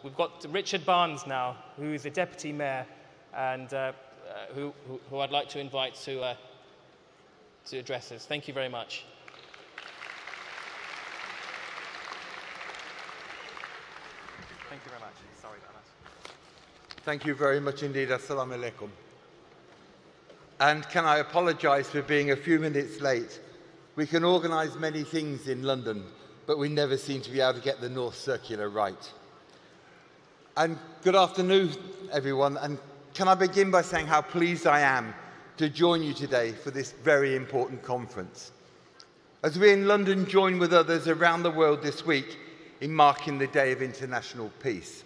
We've got Richard Barnes now, who is the Deputy Mayor, and who I'd like to invite to address us. Thank you very much. Thank you very much. Sorry about that. Thank you very much indeed. Assalamu alaikum. And can I apologise for being a few minutes late? We can organise many things in London, but we never seem to be able to get the North Circular right. And good afternoon, everyone. And can I begin by saying how pleased I am to join you today for this very important conference. As we in London join with others around the world this week in marking the Day of International Peace.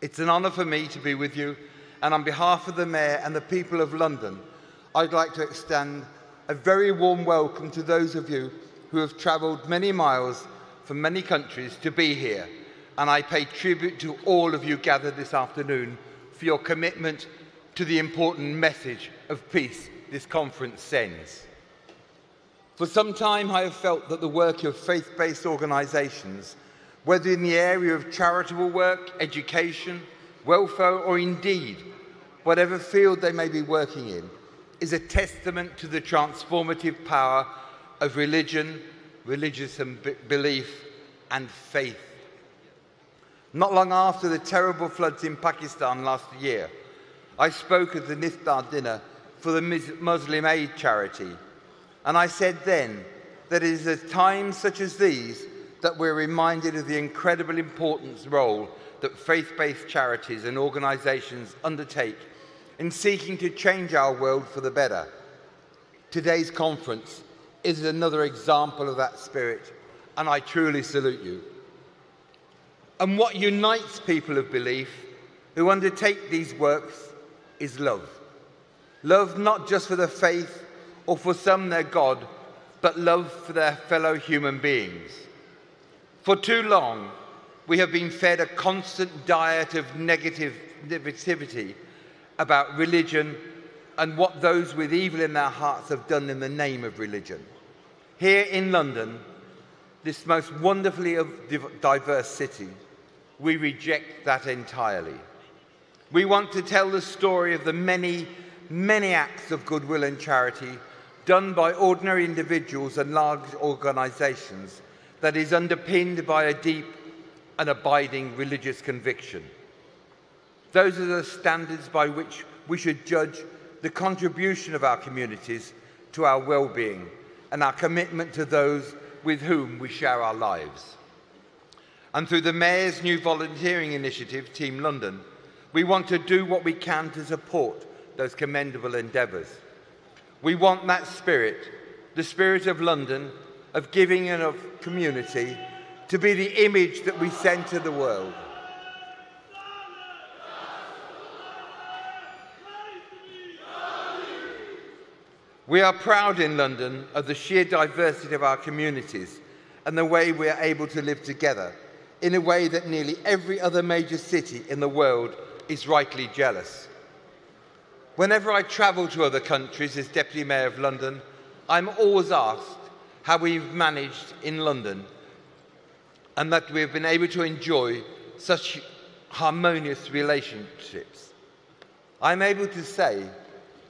It's an honour for me to be with you, and on behalf of the Mayor and the people of London, I'd like to extend a very warm welcome to those of you who have travelled many miles from many countries to be here. And I pay tribute to all of you gathered this afternoon for your commitment to the important message of peace this conference sends. For some time, I have felt that the work of faith-based organisations, whether in the area of charitable work, education, welfare, or indeed whatever field they may be working in, is a testament to the transformative power of religion, religious belief, and faith. Not long after the terrible floods in Pakistan last year, I spoke at the Iftar dinner for the Muslim Aid charity, and I said then that it is at times such as these that we're reminded of the incredible important role that faith-based charities and organisations undertake in seeking to change our world for the better. Today's conference is another example of that spirit, and I truly salute you. And what unites people of belief who undertake these works is love. Love not just for the faith or for some their God, but love for their fellow human beings. For too long, we have been fed a constant diet of negativity about religion and what those with evil in their hearts have done in the name of religion. Here in London, this most wonderfully diverse city, we reject that entirely. We want to tell the story of the many, many acts of goodwill and charity done by ordinary individuals and large organisations that is underpinned by a deep and abiding religious conviction. Those are the standards by which we should judge the contribution of our communities to our well-being and our commitment to those with whom we share our lives. And through the Mayor's new volunteering initiative, Team London, we want to do what we can to support those commendable endeavours. We want that spirit, the spirit of London, of giving and of community, to be the image that we send to the world. We are proud in London of the sheer diversity of our communities and the way we are able to live together in a way that nearly every other major city in the world is rightly jealous. Whenever I travel to other countries as Deputy Mayor of London, I'm always asked how we've managed in London and that we've been able to enjoy such harmonious relationships. I'm able to say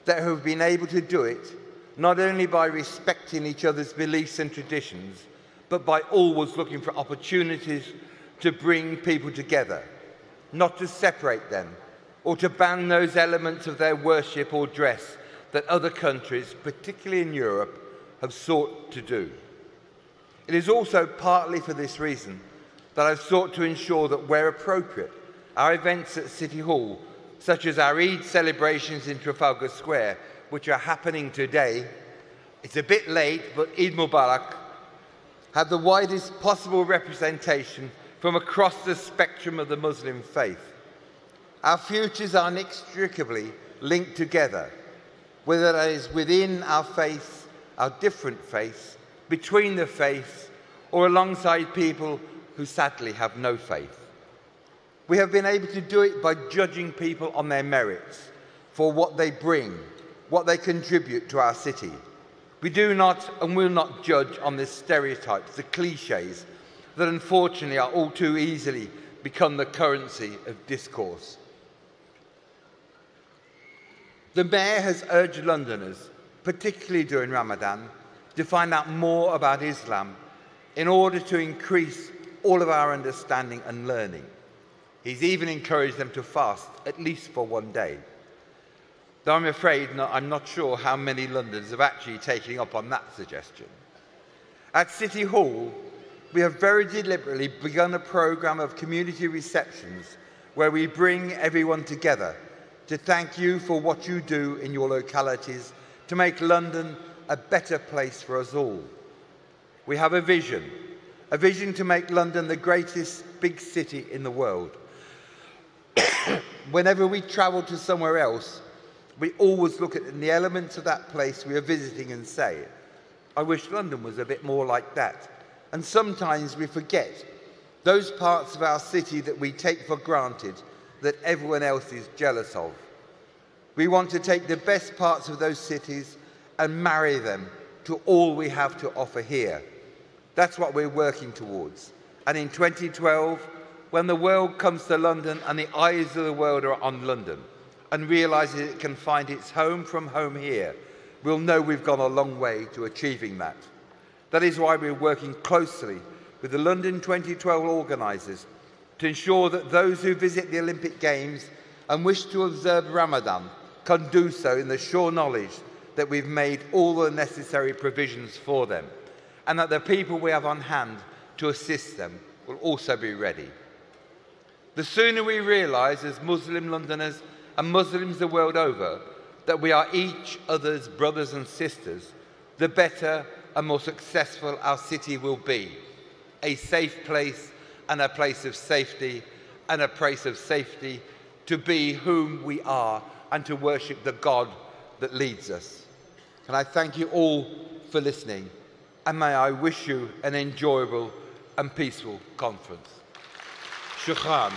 that we've been able to do it not only by respecting each other's beliefs and traditions, but by always looking for opportunities to bring people together, not to separate them, or to ban those elements of their worship or dress that other countries, particularly in Europe, have sought to do. It is also partly for this reason that I've sought to ensure that where appropriate, our events at City Hall, such as our Eid celebrations in Trafalgar Square, which are happening today, it's a bit late, but Eid Mubarak, have the widest possible representation from across the spectrum of the Muslim faith. Our futures are inextricably linked together, whether that is within our faith, our different faiths, between the faiths, or alongside people who sadly have no faith. We have been able to do it by judging people on their merits, for what they bring, what they contribute to our city. We do not and will not judge on the stereotypes, the cliches, that unfortunately are all too easily become the currency of discourse. The Mayor has urged Londoners, particularly during Ramadan, to find out more about Islam in order to increase all of our understanding and learning. He's even encouraged them to fast, at least for one day. Though I'm afraid I'm not sure how many Londoners have actually taken up on that suggestion. At City Hall, we have very deliberately begun a programme of community receptions where we bring everyone together to thank you for what you do in your localities to make London a better place for us all. We have a vision to make London the greatest big city in the world. Whenever we travel to somewhere else, we always look at the elements of that place we are visiting and say, I wish London was a bit more like that. And sometimes we forget those parts of our city that we take for granted that everyone else is jealous of. We want to take the best parts of those cities and marry them to all we have to offer here. That's what we're working towards. And in 2012, when the world comes to London and the eyes of the world are on London and realises it can find its home from home here, we'll know we've gone a long way to achieving that. That is why we're working closely with the London 2012 organisers to ensure that those who visit the Olympic Games and wish to observe Ramadan can do so in the sure knowledge that we've made all the necessary provisions for them, and that the people we have on hand to assist them will also be ready. The sooner we realise as Muslim Londoners and Muslims the world over that we are each other's brothers and sisters, the better and more successful our city will be. A safe place and a place of safety, and a place of safety to be whom we are and to worship the God that leads us. Can I thank you all for listening, and may I wish you an enjoyable and peaceful conference. Shukran.